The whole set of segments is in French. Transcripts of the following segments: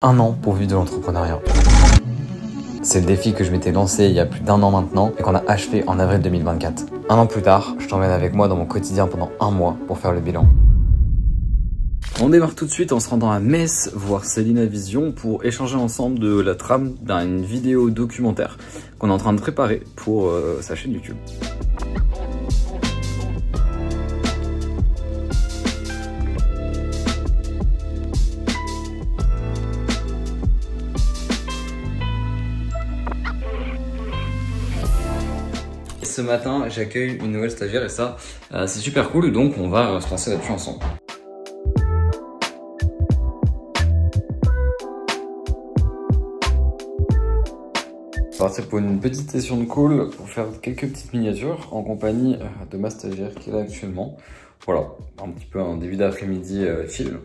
Un an pour vivre de l'entrepreneuriat. C'est le défi que je m'étais lancé il y a plus d'un an maintenant et qu'on a achevé en avril 2024. Un an plus tard, je t'emmène avec moi dans mon quotidien pendant un mois pour faire le bilan. On démarre tout de suite en se rendant à Metz, voir Céline Vision pour échanger ensemble de la trame d'une vidéo documentaire qu'on est en train de préparer pour sa chaîne YouTube. Ce matin, j'accueille une nouvelle stagiaire et ça, c'est super cool, donc on va se lancer là-dessus ensemble. C'est pour une petite session de call pour faire quelques petites miniatures en compagnie de ma stagiaire qui est là actuellement. Voilà, un petit peu un début d'après-midi chill.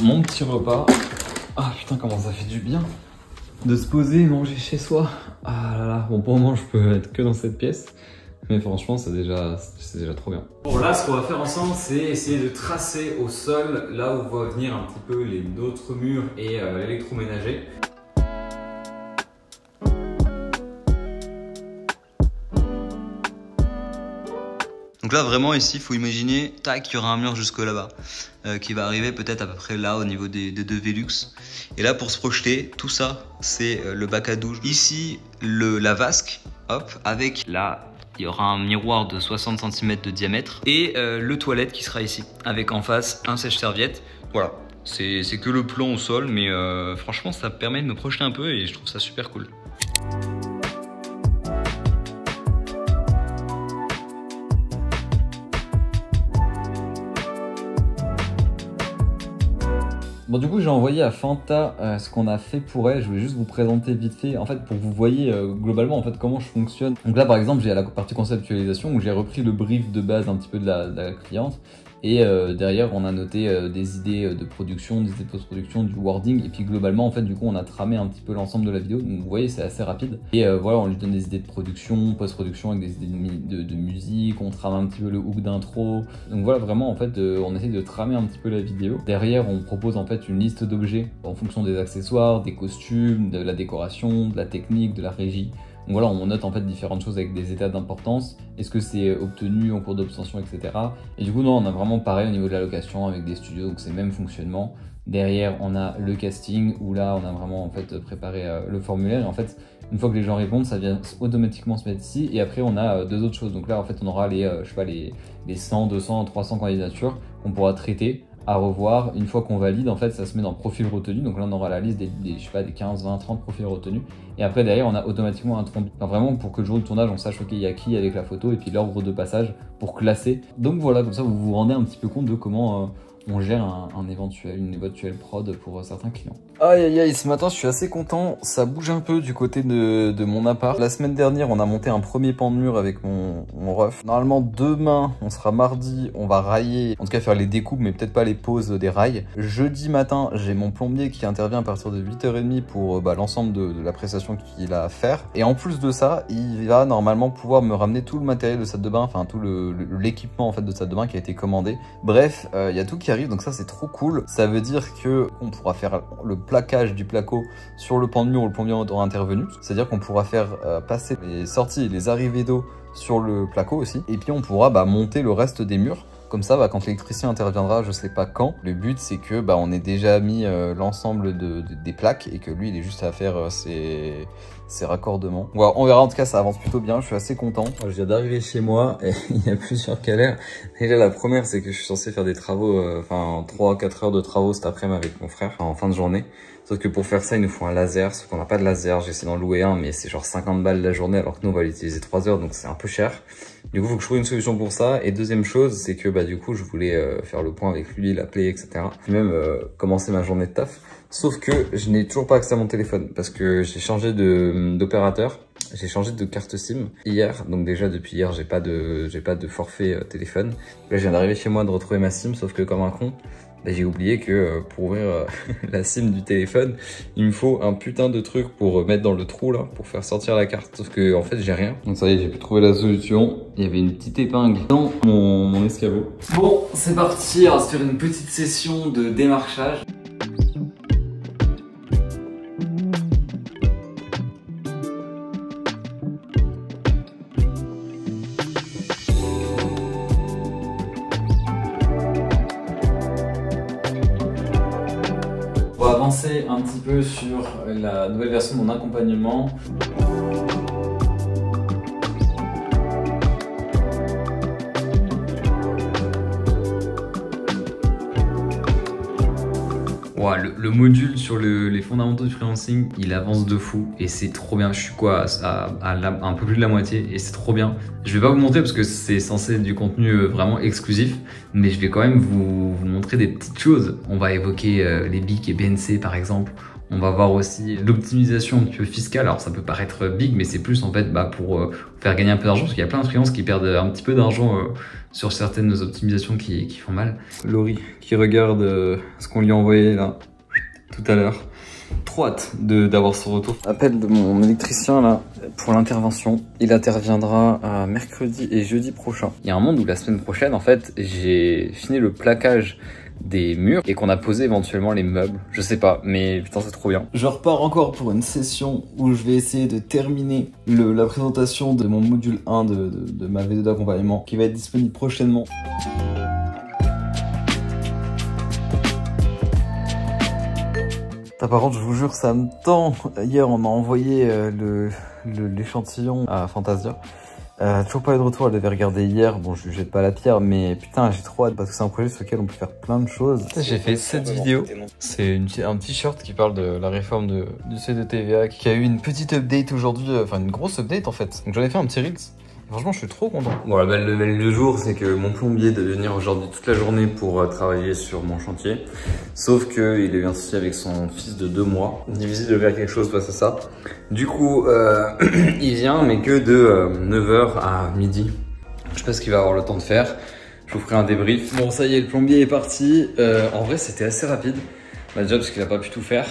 Mon petit repas. Ah putain, comment ça fait du bien de se poser et manger chez soi. Ah là là, bon pour le moment je peux être que dans cette pièce, mais franchement c'est déjà trop bien. Bon là ce qu'on va faire ensemble c'est essayer de tracer au sol là où vont venir un petit peu les autres murs et l'électroménager. Donc là vraiment ici il faut imaginer, tac, il y aura un mur jusque là-bas qui va arriver peut-être à peu près là au niveau des deux Velux. Et là pour se projeter, tout ça c'est le bac à douche. Ici la vasque, hop, avec là il y aura un miroir de 60 cm de diamètre et le toilette qui sera ici avec en face un sèche-serviette. Voilà, c'est que le plan au sol mais franchement ça permet de me projeter un peu et je trouve ça super cool. Bon du coup j'ai envoyé à Fanta ce qu'on a fait pour elle, je voulais juste vous présenter vite fait en fait pour que vous voyez globalement en fait comment je fonctionne. Donc là par exemple j'ai la partie conceptualisation où j'ai repris le brief de base un petit peu de la cliente et derrière on a noté des idées de production, des idées de post-production, du wording et puis globalement en fait du coup on a tramé un petit peu l'ensemble de la vidéo, donc vous voyez c'est assez rapide et voilà on lui donne des idées de production, post-production avec des idées de musique, on trame un petit peu le hook d'intro, donc voilà vraiment en fait on essaie de tramer un petit peu la vidéo. Derrière on propose en fait une liste d'objets en fonction des accessoires, des costumes, de la décoration, de la technique, de la régie. Donc voilà, on note en fait différentes choses avec des états d'importance. Est-ce que c'est obtenu en cours d'obtention, etc. Et du coup, non, on a vraiment pareil au niveau de la location avec des studios, donc c'est le même fonctionnement. Derrière, on a le casting où là, on a vraiment en fait préparé le formulaire. Et en fait, une fois que les gens répondent, ça vient automatiquement se mettre ici. Et après, on a deux autres choses. Donc là, en fait, on aura je sais pas, les 100, 200, 300 candidatures qu'on pourra traiter à revoir. Une fois qu'on valide, en fait ça se met dans profil retenu, donc là on aura la liste je sais pas, des 15, 20, 30 profils retenus et après derrière on a automatiquement un tronc, enfin, vraiment pour que le jour du tournage on sache ok il y a qui avec la photo et puis l'ordre de passage pour classer. Donc voilà, comme ça vous vous rendez un petit peu compte de comment on gère une éventuelle prod pour certains clients. Aïe aïe aïe, ce matin je suis assez content, ça bouge un peu du côté de mon appart. La semaine dernière on a monté un premier pan de mur avec mon ref. Normalement demain, on sera mardi, on va railler, en tout cas faire les découpes mais peut-être pas les poses des rails. Jeudi matin j'ai mon plombier qui intervient à partir de 8h30 pour l'ensemble de la prestation qu'il a à faire. Et en plus de ça, il va normalement pouvoir me ramener tout le matériel de salle de bain, enfin tout l'équipement en fait de salle de bain qui a été commandé. Bref, il y a tout qui arrive, donc ça c'est trop cool. Ça veut dire que on pourra faire le plaquage du placo sur le pan de mur où le plombier aura intervenu. C'est-à-dire qu'on pourra faire passer les sorties et les arrivées d'eau sur le placo aussi. Et puis on pourra monter le reste des murs. Comme ça, quand l'électricien interviendra, je sais pas quand, le but c'est que on ait déjà mis l'ensemble des plaques et que lui il est juste à faire ses raccordements. Voilà, on verra, en tout cas ça avance plutôt bien, je suis assez content. Je viens d'arriver chez moi et il y a plusieurs galères. Déjà la première c'est que je suis censé faire des travaux, 3-4 heures de travaux cet après-midi avec mon frère, en fin de journée. Sauf que pour faire ça il nous faut un laser, sauf qu'on n'a pas de laser, j'essaie d'en louer un mais c'est genre 50 balles la journée alors que nous on va l'utiliser 3 heures donc c'est un peu cher. Du coup, il faut que je trouve une solution pour ça. Et deuxième chose, c'est que du coup, je voulais faire le point avec lui, l'appeler, etc. Puis même commencer ma journée de taf. Sauf que je n'ai toujours pas accès à mon téléphone parce que j'ai changé d'opérateur. J'ai changé de carte SIM hier. Donc déjà, depuis hier, j'ai pas de forfait téléphone. Là, je viens d'arriver chez moi de retrouver ma SIM, sauf que comme un con, Bah, j'ai oublié que pour ouvrir la SIM du téléphone, il me faut un putain de truc pour mettre dans le trou là, pour faire sortir la carte. Sauf que en fait j'ai rien. Donc ça y est, j'ai pu trouver la solution. Il y avait une petite épingle dans mon escabeau. Bon, c'est parti, on va se faire une petite session de démarchage. On va avancer un petit peu sur la nouvelle version de mon accompagnement. Wow, le module sur les fondamentaux du freelancing, il avance de fou et c'est trop bien. Je suis quoi à un peu plus de la moitié et c'est trop bien. Je vais pas vous montrer parce que c'est censé être du contenu vraiment exclusif, mais je vais quand même vous montrer des petites choses. On va évoquer les BIC et BNC par exemple. On va voir aussi l'optimisation un petit peu fiscale. Alors ça peut paraître big, mais c'est plus en fait pour faire gagner un peu d'argent, parce qu'il y a plein de freelances qui perdent un petit peu d'argent sur certaines optimisations qui font mal. Laurie qui regarde ce qu'on lui a envoyé là tout à l'heure. Trop hâte d'avoir son retour. Appel de mon électricien là pour l'intervention. Il interviendra mercredi et jeudi prochain. Il y a un monde où la semaine prochaine en fait j'ai fini le plaquage des murs et qu'on a posé éventuellement les meubles, je sais pas, mais putain c'est trop bien. Je repars encore pour une session où je vais essayer de terminer la présentation de mon module 1 de ma V2 d'accompagnement qui va être disponible prochainement. Par contre je vous jure ça me tend. Hier on m'a envoyé l'échantillon à Fantasia. Toujours pas eu de retour, elle devait regarder hier, bon je lui jette pas la pierre, mais putain j'ai trop hâte parce que c'est un projet sur lequel on peut faire plein de choses. J'ai fait cette vidéo, c'est un t-shirt qui parle de la réforme du seuil de TVA, qui a eu une petite update aujourd'hui, enfin une grosse update en fait. Donc j'en ai fait un petit reels. Franchement, je suis trop content. Bon, la belle nouvelle du jour, c'est que mon plombier devait venir aujourd'hui toute la journée pour travailler sur mon chantier. Sauf qu'il a eu un souci avec son fils de 2 mois. Difficile de faire quelque chose face à ça. Du coup, il vient, mais que de 9h à midi. Je sais pas ce qu'il va avoir le temps de faire. Je vous ferai un débrief. Bon, ça y est, le plombier est parti. En vrai, c'était assez rapide. Bah déjà parce qu'il a pas pu tout faire,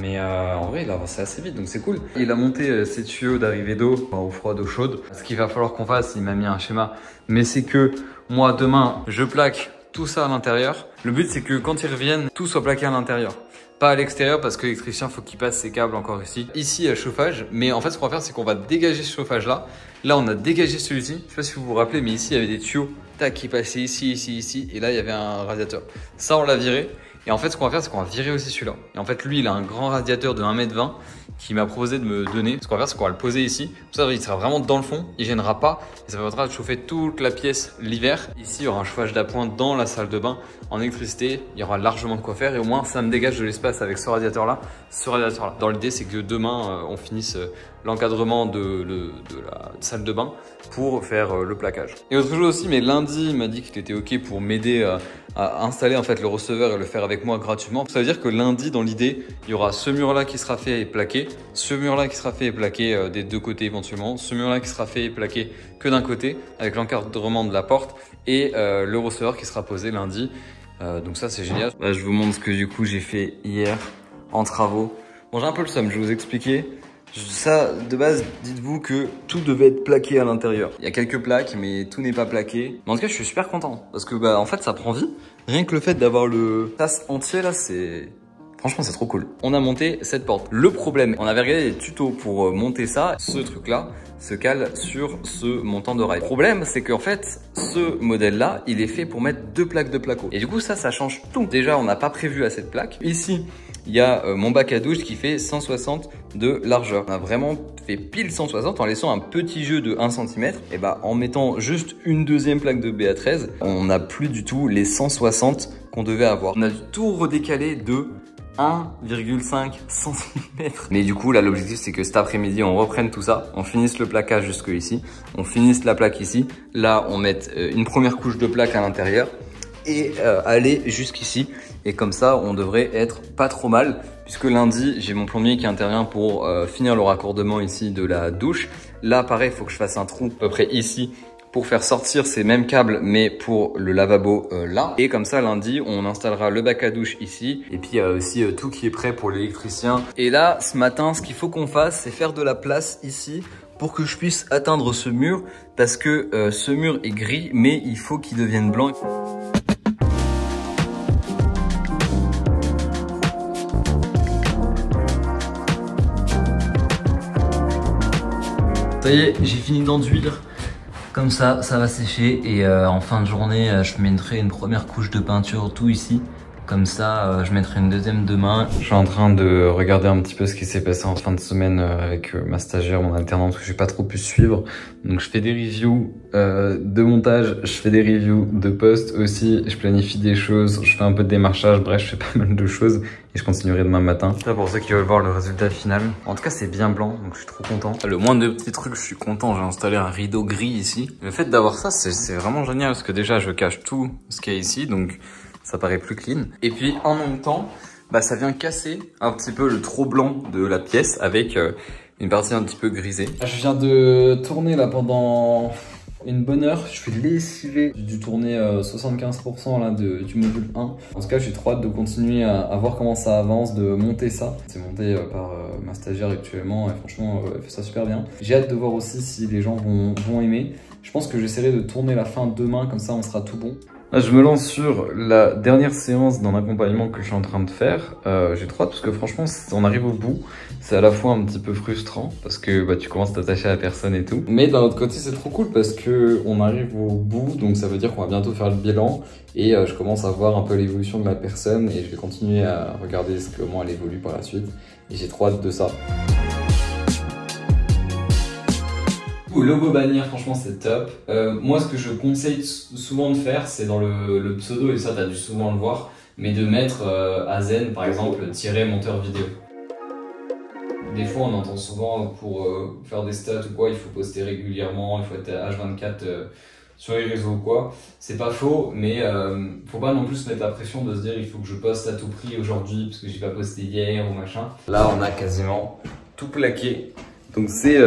mais en vrai il a avancé assez vite donc c'est cool. Il a monté ses tuyaux d'arrivée d'eau, eau froide, eau chaude. Ce qu'il va falloir qu'on fasse, il m'a mis un schéma, mais c'est que moi demain je plaque tout ça à l'intérieur. Le but c'est que quand ils reviennent, tout soit plaqué à l'intérieur. Pas à l'extérieur parce que l'électricien faut qu'il passe ses câbles encore ici. Ici il y a le chauffage, mais en fait ce qu'on va faire c'est qu'on va dégager ce chauffage là. Là on a dégagé celui-ci, je sais pas si vous vous rappelez mais ici il y avait des tuyaux qui passaient ici et là il y avait un radiateur. Ça on l'a viré. Et en fait, ce qu'on va faire, c'est qu'on va virer aussi celui-là. Et en fait, lui, il a un grand radiateur de 1m20 qui m'a proposé de me donner. Ce qu'on va faire, c'est qu'on va le poser ici. Ça, il sera vraiment dans le fond, il gênera pas. Et ça permettra de chauffer toute la pièce l'hiver. Ici, il y aura un chauffage d'appoint dans la salle de bain en électricité. Il y aura largement de quoi faire et au moins, ça me dégage de l'espace avec ce radiateur-là, ce radiateur-là. Dans l'idée, c'est que demain, on finisse l'encadrement de la salle de bain pour faire le plaquage. Et autre chose aussi, mais lundi, il m'a dit qu'il était OK pour m'aider à installer en fait le receveur et le faire avec moi gratuitement. Ça veut dire que lundi, dans l'idée, il y aura ce mur-là qui sera fait et plaqué, ce mur-là qui sera fait et plaqué des deux côtés éventuellement, ce mur-là qui sera fait et plaqué que d'un côté avec l'encadrement de la porte et le receveur qui sera posé lundi. Donc ça, c'est génial. Là, je vous montre ce que du coup j'ai fait hier en travaux. Bon, j'ai un peu le seum, je vais vous expliquer. Ça, de base, dites-vous que tout devait être plaqué à l'intérieur. Il y a quelques plaques, mais tout n'est pas plaqué. Mais en tout cas, je suis super content. Parce que, en fait, ça prend vie. Rien que le fait d'avoir le tas entier, là, c'est... Franchement, c'est trop cool. On a monté cette porte. Le problème, on avait regardé des tutos pour monter ça. Ce truc-là se cale sur ce montant de rail. Le problème, c'est qu'en fait, ce modèle-là, il est fait pour mettre 2 plaques de placo. Et du coup, ça change tout. Déjà, on n'a pas prévu à cette plaque. Ici, il y a mon bac à douche qui fait 160 de largeur. On a vraiment fait pile 160 en laissant un petit jeu de 1 cm. Et en mettant juste une deuxième plaque de BA13, on n'a plus du tout les 160 qu'on devait avoir. On a dû tout redécaler de 1,5 cm. Mais du coup, là, l'objectif, c'est que cet après-midi, on reprenne tout ça. On finisse le plaquage jusque ici. On finisse la plaque ici. Là, on met une première couche de plaque à l'intérieur et aller jusqu'ici. Et comme ça, on devrait être pas trop mal. Puisque lundi, j'ai mon plombier qui intervient pour finir le raccordement ici de la douche. Là, pareil, il faut que je fasse un trou à peu près ici pour faire sortir ces mêmes câbles mais pour le lavabo là. Et comme ça lundi on installera le bac à douche ici. Et puis il y a aussi tout qui est prêt pour l'électricien. Et là ce matin ce qu'il faut qu'on fasse c'est faire de la place ici pour que je puisse atteindre ce mur. Parce que ce mur est gris mais il faut qu'il devienne blanc. Ça y est, j'ai fini d'enduire. Comme ça va sécher et en fin de journée, je mettrai une première couche de peinture tout ici. Comme ça, je mettrai une deuxième demain. Je suis en train de regarder un petit peu ce qui s'est passé en fin de semaine avec ma stagiaire, mon alternante, que j'ai pas trop pu suivre. Donc je fais des reviews de montage, je fais des reviews de post aussi, je planifie des choses, je fais un peu de démarchage, bref, je fais pas mal de choses et je continuerai demain matin. Ça pour ceux qui veulent voir le résultat final. En tout cas, c'est bien blanc, donc je suis trop content. Le moindre de petits trucs, je suis content. J'ai installé un rideau gris ici. Le fait d'avoir ça, c'est vraiment génial parce que déjà, je cache tout ce qu'il y a ici, donc ça paraît plus clean. Et puis en même temps, bah, ça vient casser un petit peu le trop blanc de la pièce avec une partie un petit peu grisée. Je viens de tourner là pendant une bonne heure. Je fais lessiver. J'ai dû tourner 75% là du module 1. En tout cas, j'ai trop hâte de continuer à voir comment ça avance, de monter ça. C'est monté par ma stagiaire actuellement et franchement, elle fait ça super bien. J'ai hâte de voir aussi si les gens vont aimer. Je pense que j'essaierai de tourner la fin demain, comme ça on sera tout bon. Là, je me lance sur la dernière séance d'un accompagnement que je suis en train de faire. J'ai trop hâte parce que franchement, on arrive au bout. C'est à la fois un petit peu frustrant parce que bah, tu commences à t'attacher à la personne et tout. Mais d'un autre côté, c'est trop cool parce que on arrive au bout. Donc ça veut dire qu'on va bientôt faire le bilan. Et je commence à voir un peu l'évolution de la personne. Et je vais continuer à regarder comment elle évolue par la suite. Et j'ai trop hâte de ça. Le logo bannière, franchement c'est top. Moi ce que je conseille souvent de faire, c'est dans le pseudo, et ça t'as dû souvent le voir, mais de mettre Azen par exemple, tirer monteur vidéo. Des fois on entend souvent pour faire des stats ou quoi, il faut poster régulièrement, il faut être H24 sur les réseaux ou quoi. C'est pas faux, mais faut pas non plus se mettre la pression de se dire il faut que je poste à tout prix aujourd'hui parce que j'ai pas posté hier ou machin. Là on a quasiment tout plaqué. Donc c'est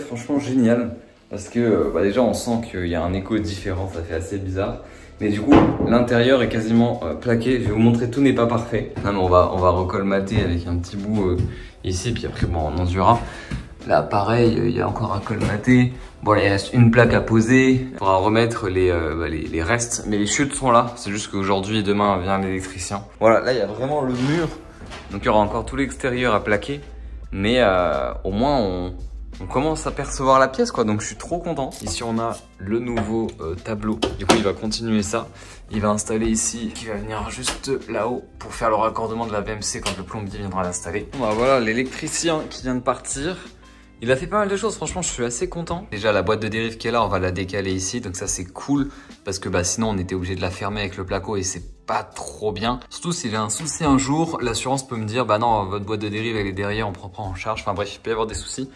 franchement génial parce que déjà on sent qu'il y a un écho différent, ça fait assez bizarre. Mais du coup l'intérieur est quasiment plaqué. Je vais vous montrer, tout n'est pas parfait. Non, mais on va recolmater avec un petit bout ici, puis après bon, on endurera. Là pareil, il y a encore à colmater. Bon là, il reste une plaque à poser. Il faudra remettre les restes, mais les chutes sont là. C'est juste qu'aujourd'hui et demain vient l'électricien. Voilà, là il y a vraiment le mur. Donc il y aura encore tout l'extérieur à plaquer. Mais au moins on commence à percevoir la pièce quoi, donc je suis trop content. Ici on a le nouveau tableau, du coup il va continuer ça. Il va installer ici, qui va venir juste là-haut pour faire le raccordement de la VMC quand le plombier viendra l'installer. Bon, bah, voilà l'électricien qui vient de partir. Il a fait pas mal de choses, franchement je suis assez content. Déjà la boîte de dérive qui est là, on va la décaler ici, donc ça c'est cool. Parce que sinon on était obligé de la fermer avec le placo et c'est pas trop bien. Surtout si j'ai un souci un jour, l'assurance peut me dire bah non, votre boîte de dérive elle est derrière, on prend pas en charge. Enfin bref, il peut y avoir des soucis.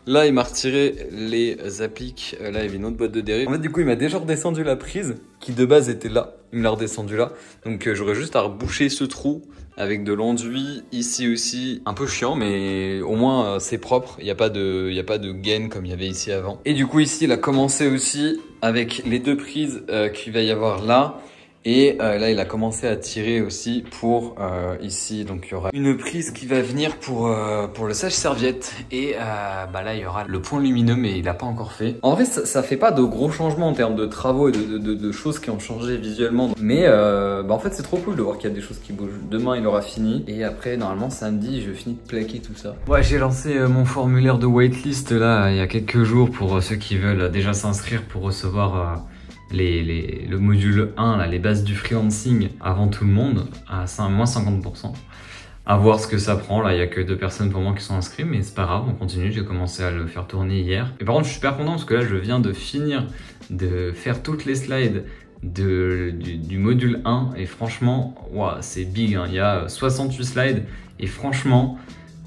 Là il m'a retiré les appliques, là il y avait une autre boîte de dérive. En fait du coup il m'a déjà redescendu la prise qui de base était là, il me l'a redescendu là. Donc j'aurais juste à reboucher ce trou avec de l'enduit ici aussi, un peu chiant mais au moins c'est propre, il n'y a pas de gaine comme il y avait ici avant. Et du coup ici il a commencé aussi avec les deux prises qu'il va y avoir là. Et là, il a commencé à tirer aussi pour ici. Donc, il y aura une prise qui va venir pour le sèche-serviette. Et là, il y aura le point lumineux, mais il n'a pas encore fait. En vrai, ça fait pas de gros changements en termes de travaux et de choses qui ont changé visuellement. Mais en fait, c'est trop cool de voir qu'il y a des choses qui bougent. Demain, il aura fini. Et après, normalement, samedi, je finis de plaquer tout ça. Ouais, j'ai lancé mon formulaire de waitlist là, il y a quelques jours pour ceux qui veulent déjà s'inscrire pour recevoir... le module 1, là, les bases du freelancing avant tout le monde, à moins 50%. À voir ce que ça prend, là il n'y a que 2 personnes pour moi qui sont inscrites, mais c'est pas grave, on continue, j'ai commencé à le faire tourner hier. Et par contre je suis super content parce que là je viens de finir de faire toutes les slides du module 1 et franchement, wow, c'est big, hein. Il y a 68 slides et franchement,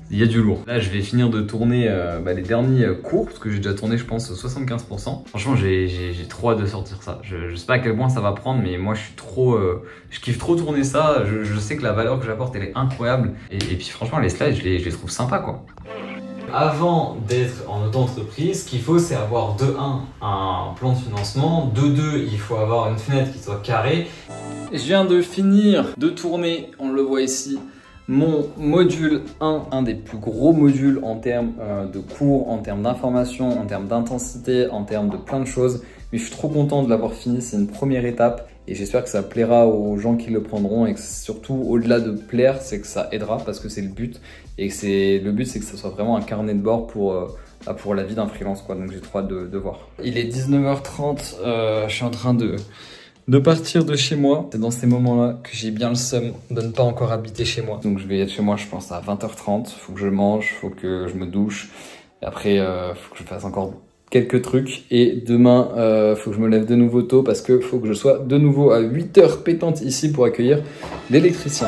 il y a du lourd. Là, je vais finir de tourner les derniers cours, parce que j'ai déjà tourné, je pense, 75%. Franchement, j'ai trop hâte de sortir ça. Je sais pas à quel point ça va prendre, mais moi, je kiffe trop tourner ça. Je sais que la valeur que j'apporte, elle est incroyable. Et puis, franchement, les slides, je les trouve sympas, quoi. Avant d'être en auto-entreprise, ce qu'il faut, c'est avoir de 1 un plan de financement, de 2 il faut avoir une fenêtre qui soit carrée. Je viens de finir de tourner, on le voit ici, mon module 1, un des plus gros modules en termes de cours, en termes d'information, en termes d'intensité, en termes de plein de choses. Mais je suis trop content de l'avoir fini, c'est une première étape et j'espère que ça plaira aux gens qui le prendront et que surtout au-delà de plaire, c'est que ça aidera parce que c'est le but et que le but c'est que ça soit vraiment un carnet de bord pour la vie d'un freelance quoi. Donc j'ai trop hâte de voir. Il est 19h30, je suis en train de partir de chez moi. C'est dans ces moments-là que j'ai bien le seum de ne pas encore habiter chez moi. Donc je vais être chez moi, je pense, à 20h30. Faut que je mange, faut que je me douche. Et après, faut que je fasse encore quelques trucs. Et demain, faut que je me lève de nouveau tôt parce que faut que je sois de nouveau à 8h pétante ici pour accueillir l'électricien.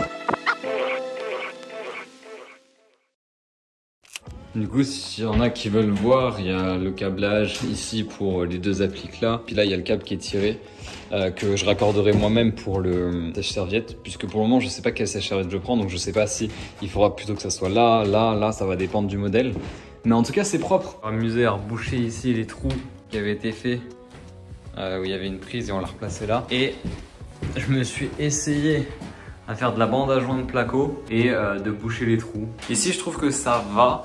Du coup, s'il y en a qui veulent voir, il y a le câblage ici pour les 2 appliques là. Puis là, il y a le câble qui est tiré que je raccorderai moi-même pour le sèche-serviette. Puisque pour le moment, je ne sais pas quel sèche-serviette je prends. Donc je ne sais pas si il faudra plutôt que ça soit là, là, là. Ça va dépendre du modèle. Mais en tout cas, c'est propre. On va m'amuser à reboucher ici les trous qui avaient été faits. Où il y avait une prise et on l'a replacé là. Et je me suis essayé à faire de la bande à joint de placo et de boucher les trous. Ici, je trouve que ça va.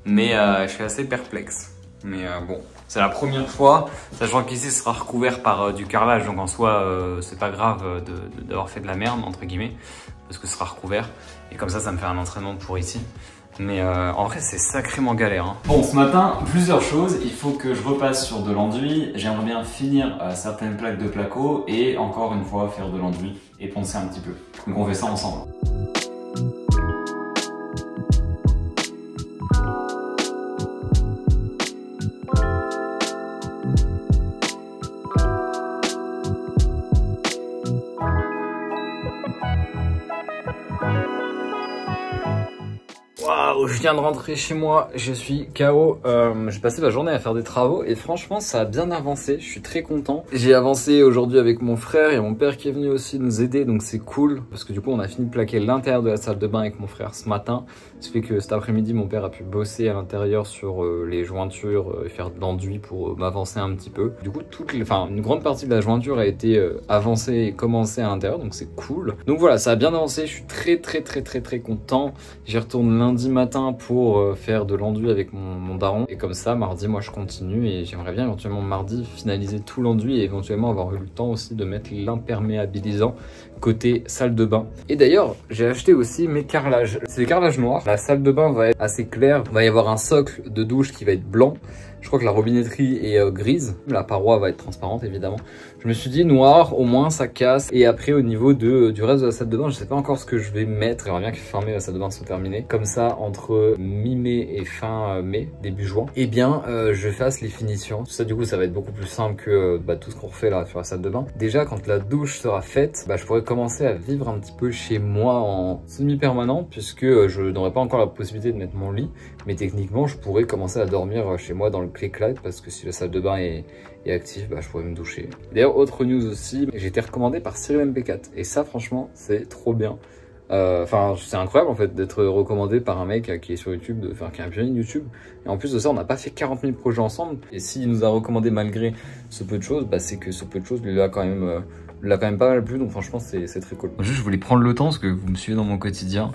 Mais je suis assez perplexe. Mais bon, c'est la première fois. Sachant qu'ici, ce sera recouvert par du carrelage. Donc en soi, c'est pas grave d'avoir fait de la merde, entre guillemets. Parce que ce sera recouvert. Et comme ça me fait un entraînement pour ici. Mais en vrai, c'est sacrément galère. Hein. Bon, ce matin, plusieurs choses. Il faut que je repasse sur de l'enduit. J'aimerais bien finir certaines plaques de placo. Et encore une fois, faire de l'enduit et poncer un petit peu. Donc on fait ça ensemble. Waouh, je viens de rentrer chez moi, je suis KO. J'ai passé ma journée à faire des travaux et franchement ça a bien avancé, je suis très content. J'ai avancé aujourd'hui avec mon frère et mon père qui est venu aussi nous aider, donc c'est cool. Parce que du coup on a fini de plaquer l'intérieur de la salle de bain avec mon frère ce matin. Ce fait que cet après-midi mon père a pu bosser à l'intérieur sur les jointures et faire de l'enduit pour m'avancer un petit peu. Du coup une grande partie de la jointure a été avancée et commencée à l'intérieur, donc c'est cool. Donc voilà, ça a bien avancé, je suis très content. J'y retourne lundi matin pour faire de l'enduit avec mon daron. Et comme ça, mardi, moi je continue et j'aimerais bien éventuellement mardi finaliser tout l'enduit et éventuellement avoir eu le temps aussi de mettre l'imperméabilisant côté salle de bain. Et d'ailleurs, j'ai acheté aussi mes carrelages. C'est des carrelages noirs. La salle de bain va être assez claire. Il va y avoir un socle de douche qui va être blanc. Je crois que la robinetterie est grise. La paroi va être transparente évidemment. Je me suis dit noir, au moins ça casse. Et après au niveau du reste de la salle de bain, je sais pas encore ce que je vais mettre. J'aimerais bien que fin mai la salle de bain soit terminée. Comme ça, entre mi-mai et fin mai, début juin, eh bien je fasse les finitions. Tout ça du coup ça va être beaucoup plus simple que tout ce qu'on refait là sur la salle de bain. Déjà quand la douche sera faite, je pourrais commencer à vivre un petit peu chez moi en semi-permanent puisque je n'aurai pas encore la possibilité de mettre mon lit. Mais techniquement je pourrais commencer à dormir chez moi dans le clic-clac parce que si la salle de bain est active, je pourrais me doucher. D'ailleurs, autre news aussi, j'ai été recommandé par Cyril MP4 et ça franchement c'est trop bien. Enfin c'est incroyable en fait d'être recommandé par un mec qui est sur YouTube, qui est un pionnier de YouTube. Et en plus de ça, on n'a pas fait 40 000 projets ensemble. Et s'il nous a recommandé malgré ce peu de choses, c'est que ce peu de choses lui a quand même pas mal plu. Donc franchement c'est très cool. Juste je voulais prendre le temps parce que vous me suivez dans mon quotidien.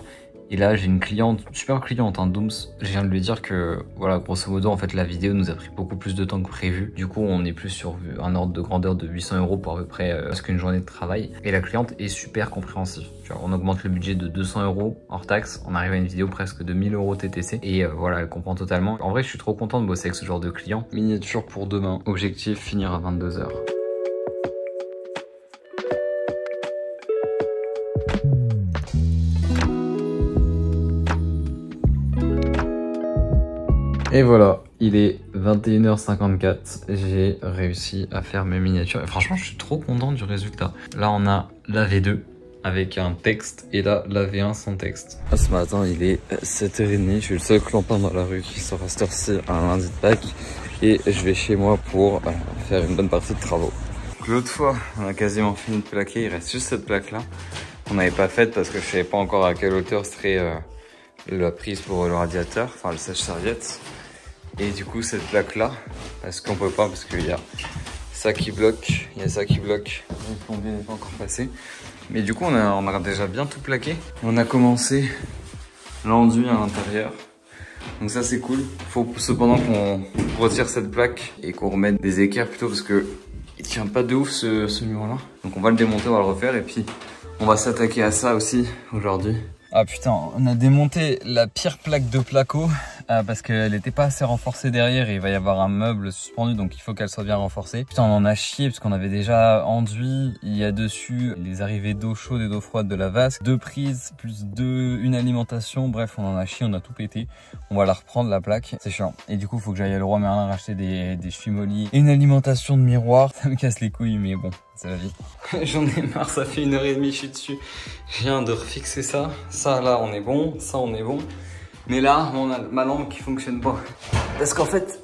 Et là j'ai une cliente, super cliente, Dooms. Je viens de lui dire que voilà, grosso modo en fait la vidéo nous a pris beaucoup plus de temps que prévu. Du coup on est plus sur un ordre de grandeur de 800 € pour à peu près presque une journée de travail. Et la cliente est super compréhensive. Tu vois, on augmente le budget de 200 € hors taxe, on arrive à une vidéo presque de 1000 € TTC. Et voilà, elle comprend totalement. En vrai je suis trop content de bosser avec ce genre de client. Miniature pour demain, objectif finir à 22 h. Et voilà, il est 21h54, j'ai réussi à faire mes miniatures et franchement je suis trop content du résultat. Là on a la V2 avec un texte et là la V1 sans texte. Ce matin il est 7h30, je suis le seul clampin dans la rue qui sort à cette heure-ci un lundi de Pâques et je vais chez moi pour faire une bonne partie de travaux. L'autre fois on a quasiment fini de plaquer, il reste juste cette plaque là qu'on n'avait pas faite parce que je savais pas encore à quelle hauteur serait la prise pour le radiateur, enfin le sèche-serviette. Et du coup cette plaque là, parce qu'on peut pas, parce qu'il y a ça qui bloque, il y a ça qui bloque. Le plombier n'est pas encore passé. Mais du coup on a déjà bien tout plaqué. On a commencé l'enduit à l'intérieur. Donc ça c'est cool. Faut cependant qu'on retire cette plaque et qu'on remette des équerres plutôt parce que il tient pas de ouf ce mur là. Donc on va le démonter, on va le refaire et puis on va s'attaquer à ça aussi aujourd'hui. Ah putain, on a démonté la pire plaque de placo parce qu'elle n'était pas assez renforcée derrière et il va y avoir un meuble suspendu donc il faut qu'elle soit bien renforcée. Putain, on en a chié parce qu'on avait déjà enduit, il y a dessus les arrivées d'eau chaude et d'eau froide de la vasque, 2 prises plus une alimentation, bref on en a chié, on a tout pété. On va la reprendre la plaque, c'est chiant. Et du coup il faut que j'aille à Leroy Merlin racheter des chevilles et une alimentation de miroir, ça me casse les couilles mais bon. C'est la vie. J'en ai marre, ça fait 1h30 je suis dessus. Je viens de refixer ça. Ça là on est bon, ça on est bon. Mais là on a ma lampe qui fonctionne pas. Parce qu'en fait,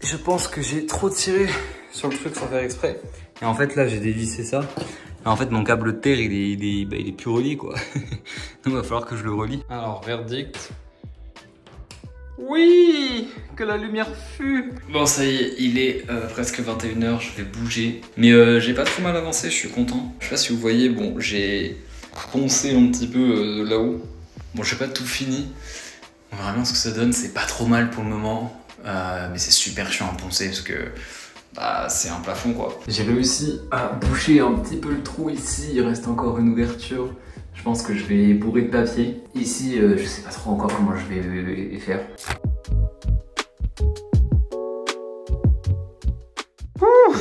je pense que j'ai trop tiré sur le truc sans faire exprès. Et en fait là j'ai dévissé ça. Et en fait mon câble de terre il est plus relié quoi. Donc il va falloir que je le relie. Alors verdict. Oui, que la lumière fut. Bon ça y est, il est presque 21h, je vais bouger. Mais j'ai pas trop mal avancé, je suis content. Je sais pas si vous voyez, bon j'ai poncé un petit peu là-haut. Bon j'ai pas tout fini. On verra bien ce que ça donne, c'est pas trop mal pour le moment. Mais c'est super chiant à poncer parce que bah, c'est un plafond quoi. J'ai réussi à boucher un petit peu le trou ici, il reste encore une ouverture. Je pense que je vais bourrer de papier. Ici, je sais pas trop encore comment je vais faire.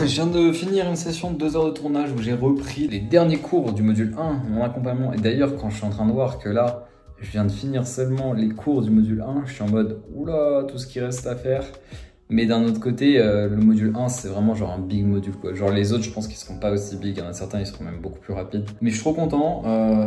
Je viens de finir une session de 2 heures de tournage où j'ai repris les derniers cours du module 1, mon accompagnement. Et d'ailleurs, quand je suis en train de voir que là, je viens de finir seulement les cours du module 1, je suis en mode oula, tout ce qui reste à faire. Mais d'un autre côté, le module 1, c'est vraiment genre un big module quoi. Genre les autres, je pense qu'ils seront pas aussi big. Il y en a certains, ils seront même beaucoup plus rapides. Mais je suis trop content,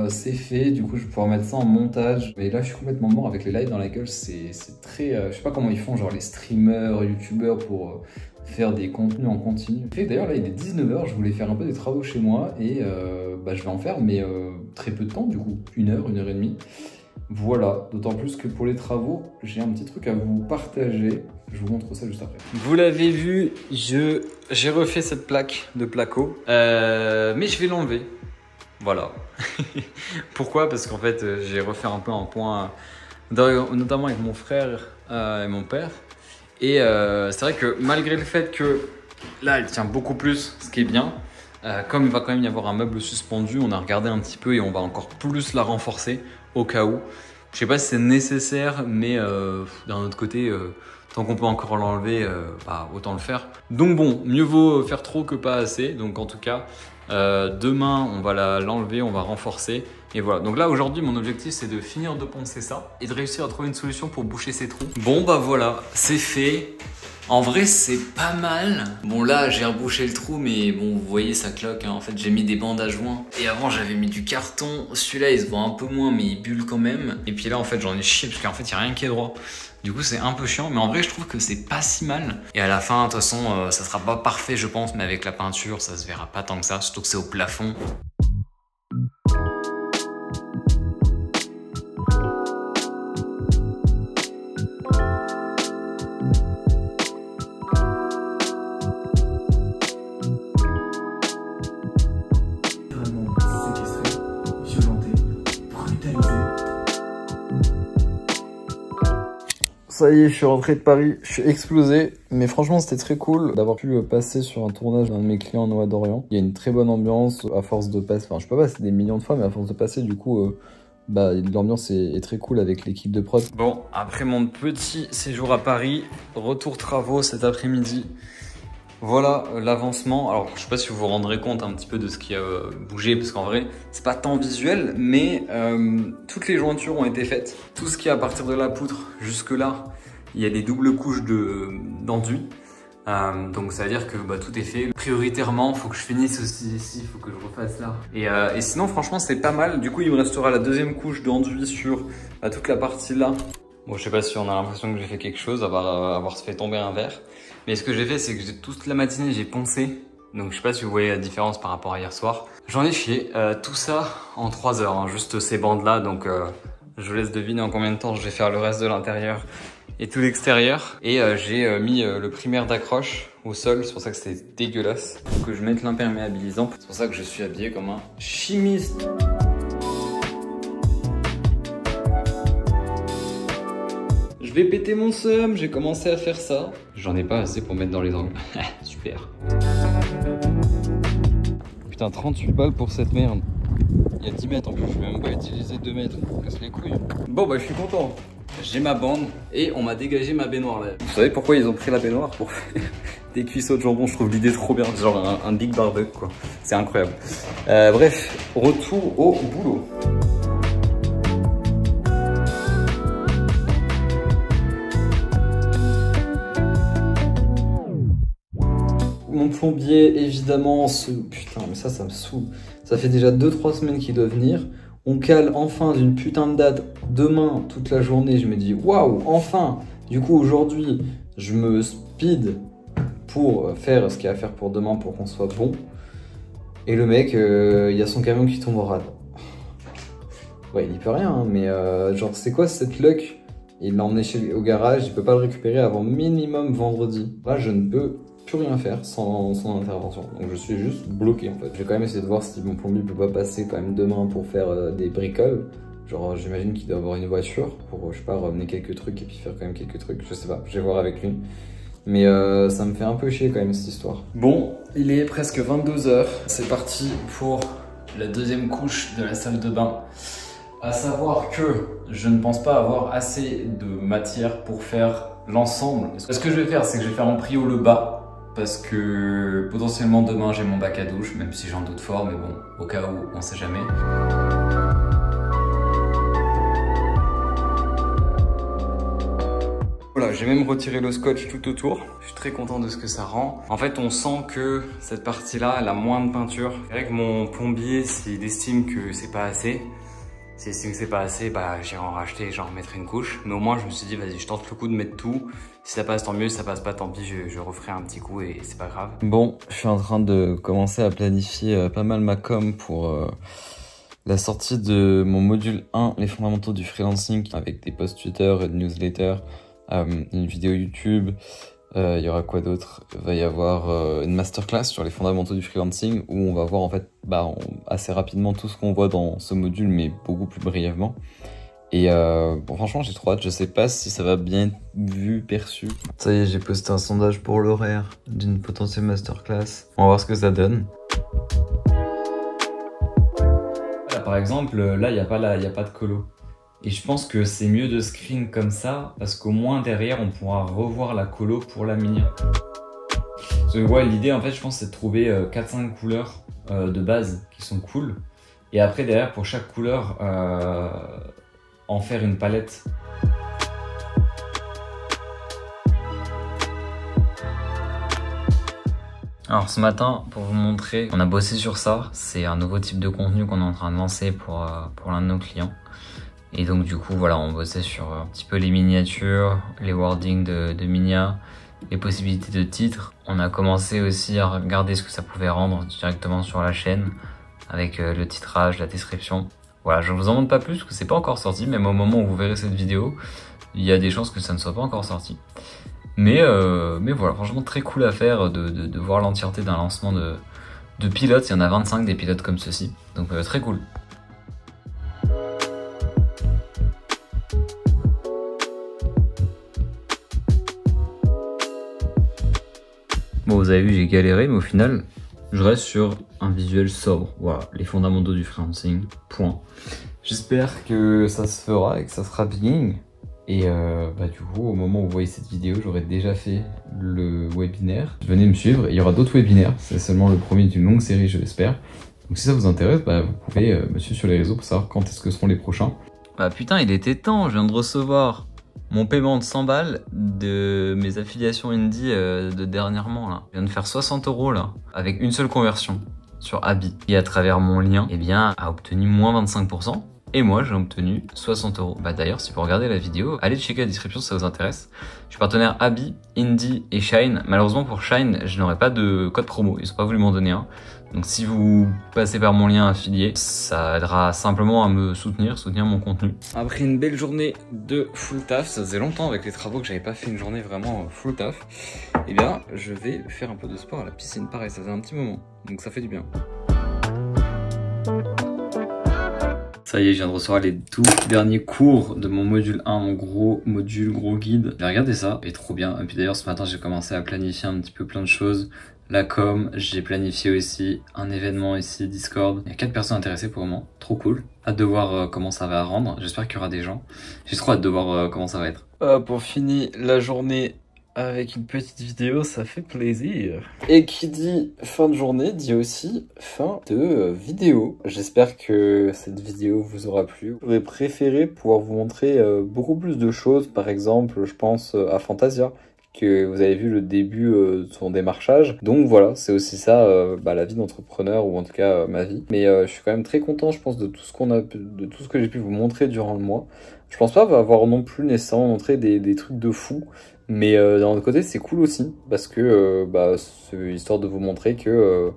c'est fait. Du coup, je vais pouvoir mettre ça en montage. Mais là, je suis complètement mort avec les lights dans la gueule. C'est très... je sais pas comment ils font, genre les streamers, youtubeurs pour faire des contenus en continu. D'ailleurs, là, il est 19h. Je voulais faire un peu des travaux chez moi. Et bah, je vais en faire, mais très peu de temps du coup. 1h, 1h30. Voilà, d'autant plus que pour les travaux, j'ai un petit truc à vous partager. Je vous montre ça juste après. Vous l'avez vu, j'ai refait cette plaque de placo, mais je vais l'enlever. Voilà. Pourquoi? Parce qu'en fait, j'ai refait un peu un point, notamment avec mon frère et mon père. Et c'est vrai que malgré le fait que là, elle tient beaucoup plus, ce qui est bien, comme il va quand même y avoir un meuble suspendu, on a regardé un petit peu et on va encore plus la renforcer au cas où. Je sais pas si c'est nécessaire, mais d'un autre côté, tant qu'on peut encore l'enlever, bah, autant le faire. Donc bon, mieux vaut faire trop que pas assez. Donc en tout cas, demain, on va l'enlever, on va renforcer. Et voilà, donc là aujourd'hui, mon objectif, c'est de finir de poncer ça et de réussir à trouver une solution pour boucher ces trous. Bon bah voilà, c'est fait. En vrai, c'est pas mal. Bon, là, j'ai rebouché le trou, mais bon, vous voyez, ça cloque. Hein. En fait, j'ai mis des bandes à joints. Et avant, j'avais mis du carton. Celui-là, il se voit un peu moins, mais il bulle quand même. Et puis là, en fait, j'en ai chié parce qu'en fait, il n'y a rien qui est droit. Du coup, c'est un peu chiant. Mais en vrai, je trouve que c'est pas si mal. Et à la fin, de toute façon, ça sera pas parfait, je pense. Mais avec la peinture, ça se verra pas tant que ça. Surtout que c'est au plafond. Ça y est, je suis rentré de Paris, je suis explosé, mais franchement c'était très cool d'avoir pu passer sur un tournage d'un de mes clients en Noix d'Orient. Il y a une très bonne ambiance, à force de passer, enfin je peux pas passer des millions de fois, mais à force de passer du coup, bah l'ambiance est très cool avec l'équipe de prod. Bon, après mon petit séjour à Paris, retour travaux cet après-midi. Voilà l'avancement. Alors je sais pas si vous vous rendrez compte un petit peu de ce qui a bougé parce qu'en vrai c'est pas tant visuel mais toutes les jointures ont été faites. Tout ce qui est à partir de la poutre jusque là il y a des doubles couches d'enduit. Donc ça veut dire que bah, tout est fait. Prioritairement faut que je finisse aussi ici, faut que je refasse là. Et sinon franchement c'est pas mal. Du coup il me restera la deuxième couche d'enduit sur toute la partie là. Bon, je sais pas si on a l'impression que j'ai fait quelque chose, avoir fait tomber un verre. Mais ce que j'ai fait, c'est que toute la matinée, j'ai poncé. Donc, je sais pas si vous voyez la différence par rapport à hier soir. J'en ai chié tout ça en 3 heures, hein, juste ces bandes-là. Donc, Je vous laisse deviner en combien de temps je vais faire le reste de l'intérieur et tout l'extérieur. Et j'ai mis le primaire d'accroche au sol, c'est pour ça que c'était dégueulasse. Faut que je mette l'imperméabilisant. C'est pour ça que je suis habillé comme un chimiste. Je vais péter mon seum, j'ai commencé à faire ça. J'en ai pas assez pour mettre dans les angles. Super. Putain, 38 balles pour cette merde. Il y a 10 mètres en plus, je vais même pas utiliser 2 mètres. Casse les couilles. Bon bah je suis content. J'ai ma bande et on m'a dégagé ma baignoire là. Vous savez pourquoi ils ont pris la baignoire? Pour faire des cuisseaux de jambon. Je trouve l'idée trop bien. Genre un big barbecue quoi. C'est incroyable. Bref, retour au boulot. Mon plombier, évidemment, putain, mais ça me saoule. Ça fait déjà 2-3 semaines qu'il doit venir. On cale enfin d'une putain de date demain toute la journée. Je me dis, waouh, enfin. Du coup, aujourd'hui, je me speed pour faire ce qu'il y a à faire pour demain pour qu'on soit bon. Et le mec, il y a son camion qui tombe en rade. Ouais, il y peut rien, hein, mais genre, c'est quoi cette luck? Il l'a emmené au garage, il peut pas le récupérer avant minimum vendredi. Là, je ne peux plus rien faire sans son intervention, donc je suis juste bloqué en fait. Je vais quand même essayer de voir si mon plombier peut pas passer quand même demain pour faire des bricoles. Genre j'imagine qu'il doit avoir une voiture pour, je sais pas, ramener quelques trucs et puis faire quand même quelques trucs, je sais pas, je vais voir avec lui. Mais ça me fait un peu chier quand même cette histoire. Bon, il est presque 22 h, c'est parti pour la deuxième couche de la salle de bain. À savoir que je ne pense pas avoir assez de matière pour faire l'ensemble. Ce que je vais faire, c'est que je vais faire en prio le bas. Parce que potentiellement demain j'ai mon bac à douche, même si j'en doute fort, mais bon, au cas où, on sait jamais. Voilà, j'ai même retiré le scotch tout autour. Je suis très content de ce que ça rend. En fait, on sent que cette partie-là, elle a moins de peinture. C'est vrai que mon plombier, s'il estime que c'est pas assez, bah j'irai en racheter et j'en remettrai une couche. Mais au moins, je me suis dit, vas-y, je tente le coup de mettre tout. Si ça passe, tant mieux. Si ça passe pas, tant pis, je referai un petit coup et c'est pas grave. Bon, je suis en train de commencer à planifier pas mal ma com pour la sortie de mon module 1, les fondamentaux du freelancing, avec des posts Twitter et des newsletters, une vidéo YouTube. Il y aura quoi d'autre? Il va y avoir une masterclass sur les fondamentaux du freelancing où on va voir en fait assez rapidement tout ce qu'on voit dans ce module, mais beaucoup plus brièvement. Et bon, franchement, j'ai trop hâte. Je sais pas si ça va bien être vu, perçu. Ça y est, j'ai posté un sondage pour l'horaire d'une potentielle masterclass. On va voir ce que ça donne. Là, par exemple, là, il n'y a pas de colo. Et je pense que c'est mieux de screen comme ça, parce qu'au moins derrière, on pourra revoir la colo pour la mini. Parce que ouais, l'idée, en fait, je pense, c'est de trouver 4-5 couleurs de base qui sont cool. Et après, derrière, pour chaque couleur, en faire une palette. Alors ce matin, pour vous montrer, on a bossé sur ça. C'est un nouveau type de contenu qu'on est en train de lancer pour l'un de nos clients. Et donc du coup, voilà, on bossait sur un petit peu les miniatures, les wordings de Minia, les possibilités de titres. On a commencé aussi à regarder ce que ça pouvait rendre directement sur la chaîne, avec le titrage, la description. Voilà, je ne vous en montre pas plus parce que c'est pas encore sorti, même au moment où vous verrez cette vidéo, il y a des chances que ça ne soit pas encore sorti. Mais voilà, franchement très cool à faire de voir l'entièreté d'un lancement de pilotes. Il y en a 25 des pilotes comme ceci, donc très cool. Bon, vous avez vu, j'ai galéré, mais au final, je reste sur un visuel sobre. Voilà, les fondamentaux du freelancing, point. J'espère que ça se fera et que ça sera bien. Et du coup, au moment où vous voyez cette vidéo, j'aurai déjà fait le webinaire. Venez me suivre, il y aura d'autres webinaires. C'est seulement le premier d'une longue série, je l'espère. Donc si ça vous intéresse, vous pouvez me suivre sur les réseaux pour savoir quand est-ce que seront les prochains. Bah putain, il était temps, je viens de recevoir mon paiement de 100 balles de mes affiliations Indie de dernièrement là. Je viens de faire 60 € là, avec une seule conversion sur Abi. Et à travers mon lien, eh bien, a obtenu moins 25%. Et moi j'ai obtenu 60 €. Bah d'ailleurs si vous regardez la vidéo, allez checker la description si ça vous intéresse. Je suis partenaire Abi, Indie et Shine. Malheureusement pour Shine, je n'aurai pas de code promo, ils n'ont pas voulu m'en donner un. Donc si vous passez par mon lien affilié, ça aidera simplement à me soutenir mon contenu. Après une belle journée de full taf, ça faisait longtemps avec les travaux que j'avais pas fait une journée vraiment full taf. Et bien je vais faire un peu de sport à la piscine, pareil ça faisait un petit moment, donc ça fait du bien. Ça y est, je viens de recevoir les tout derniers cours de mon module 1, mon gros module, gros guide. Regardez ça, et trop bien. Et puis d'ailleurs, ce matin, j'ai commencé à planifier un petit peu plein de choses. La com, j'ai planifié aussi un événement ici, Discord. Il y a 4 personnes intéressées pour le moment, trop cool. Hâte de voir comment ça va rendre, j'espère qu'il y aura des gens. J'ai trop hâte de voir comment ça va être. Pour finir la journée avec une petite vidéo, ça fait plaisir. Et qui dit fin de journée dit aussi fin de vidéo. J'espère que cette vidéo vous aura plu. J'aurais préféré pouvoir vous montrer beaucoup plus de choses. Par exemple, je pense à Fantasia, que vous avez vu le début de son démarchage. Donc voilà, c'est aussi ça, la vie d'entrepreneur, ou en tout cas ma vie. Mais je suis quand même très content, je pense, de tout ce de tout ce que j'ai pu vous montrer durant le mois. Je pense pas avoir non plus nécessairement montré des trucs de fou, mais d'un autre côté c'est cool aussi, parce que c'est histoire de vous montrer que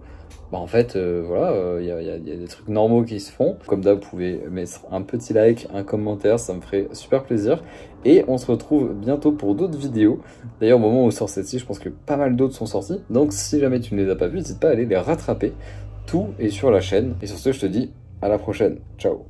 en fait voilà, il y a des trucs normaux qui se font. Comme d'hab, vous pouvez mettre un petit like, un commentaire, ça me ferait super plaisir. Et on se retrouve bientôt pour d'autres vidéos. D'ailleurs au moment où sort celle-ci, je pense que pas mal d'autres sont sortis, donc si jamais tu ne les as pas vus, n'hésite pas à aller les rattraper. Tout est sur la chaîne, et sur ce je te dis à la prochaine, ciao.